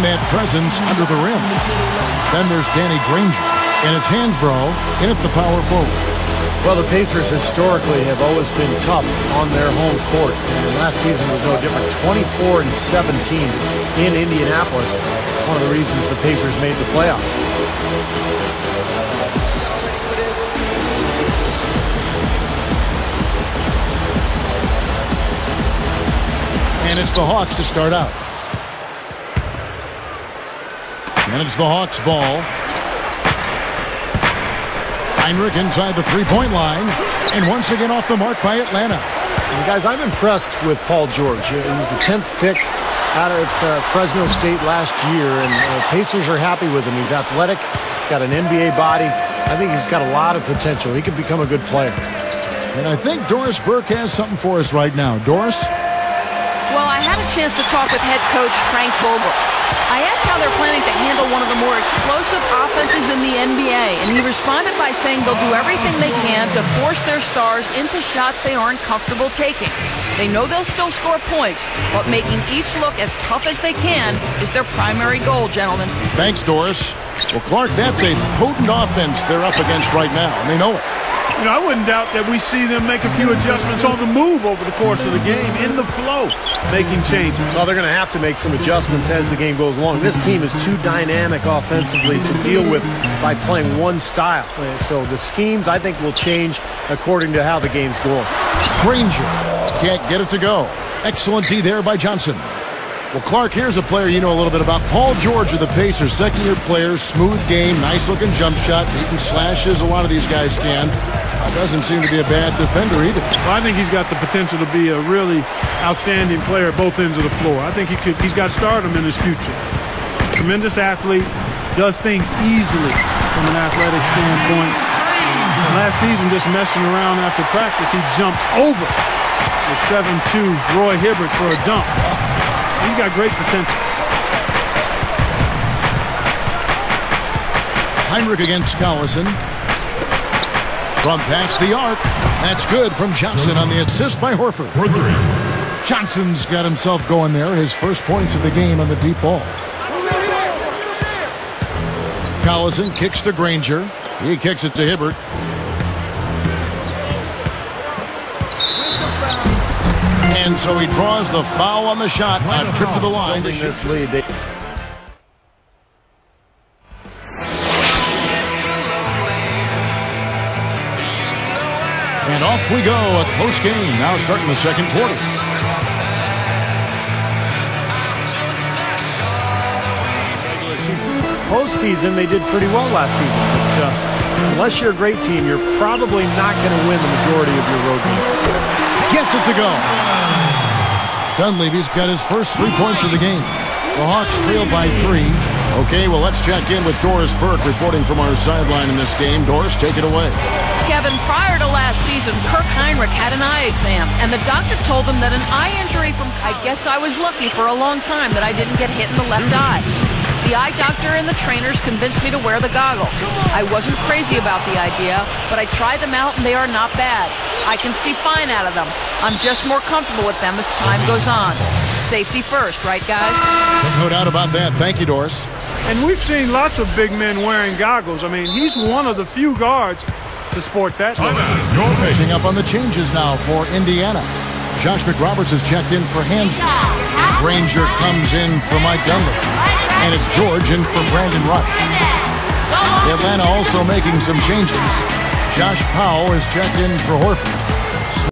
that presence under the rim. Then there's Danny Granger, and it's Hansbrough in at the power forward. Well, the Pacers historically have always been tough on their home court, and last season was no different. 24-17 in Indianapolis. One of the reasons the Pacers made the playoffs. And it's the Hawks to start out. And it's the Hawks' ball. Heinrich inside the three-point line. And once again off the mark by Atlanta. And guys, I'm impressed with Paul George. He was the 10th pick out of Fresno State last year. And Pacers are happy with him. He's athletic, got an NBA body. I think he's got a lot of potential. He could become a good player. And I think Doris Burke has something for us right now. Doris? Well, I had a chance to talk with head coach Frank Vogel. I asked how they're planning to handle one of the more explosive offenses in the NBA, and he responded by saying they'll do everything they can to force their stars into shots they aren't comfortable taking. They know they'll still score points, but making each look as tough as they can is their primary goal, gentlemen. Thanks, Doris. Well, Clark, that's a potent offense they're up against right now, and they know it. You know, I wouldn't doubt that we see them make a few adjustments on the move over the course of the game, in the flow, making changes. Well, they're going to have to make some adjustments as the game goes along. This team is too dynamic offensively to deal with by playing one style. So the schemes, I think, will change according to how the game's going. Granger can't get it to go. Excellent D there by Johnson. Well, Clark, here's a player you know a little bit about. Paul George of the Pacers, second-year player, smooth game, nice-looking jump shot, beating slashes. A lot of these guys can. Doesn't seem to be a bad defender either. Well, I think he's got the potential to be a really outstanding player at both ends of the floor. I think he's got stardom in his future. Tremendous athlete, does things easily from an athletic standpoint. Last season, just messing around after practice, he jumped over the 7'2" Roy Hibbert for a dunk. He's got great potential. Heinrich against Collison. From past the arc. That's good from Johnson on the assist by Horford. Johnson's got himself going there. His first points of the game on the deep ball. Collison kicks to Granger. He kicks it to Hibbert. And so he draws the foul on the shot. A trip to the line. This lead. And off we go. A close game. Now starting the second quarter. Postseason, they did pretty well last season. But unless you're a great team, you're probably not going to win the majority of your road games. Gets it to go. Dunleavy's got his first 3 points of the game. The Hawks trail by 3. Okay, well, let's check in with Doris Burke reporting from our sideline in this game. Doris, take it away. Kevin, prior to last season, Kirk Heinrich had an eye exam, and the doctor told him that an eye injury from... I guess I was lucky for a long time that I didn't get hit in the left eye. The eye doctor and the trainers convinced me to wear the goggles. I wasn't crazy about the idea, but I tried them out, and they are not bad. I can see fine out of them. I'm just more comfortable with them as time goes on. Safety first, right, guys? No doubt about that. Thank you, Doris. And we've seen lots of big men wearing goggles. I mean, he's one of the few guards to sport that. Picking up on the changes now for Indiana. Josh McRoberts has checked in for Hansbrough. Granger comes in for Mike Dunleavy. And it's George in for Brandon Rush. Atlanta also making some changes. Josh Powell is checked in for Horford.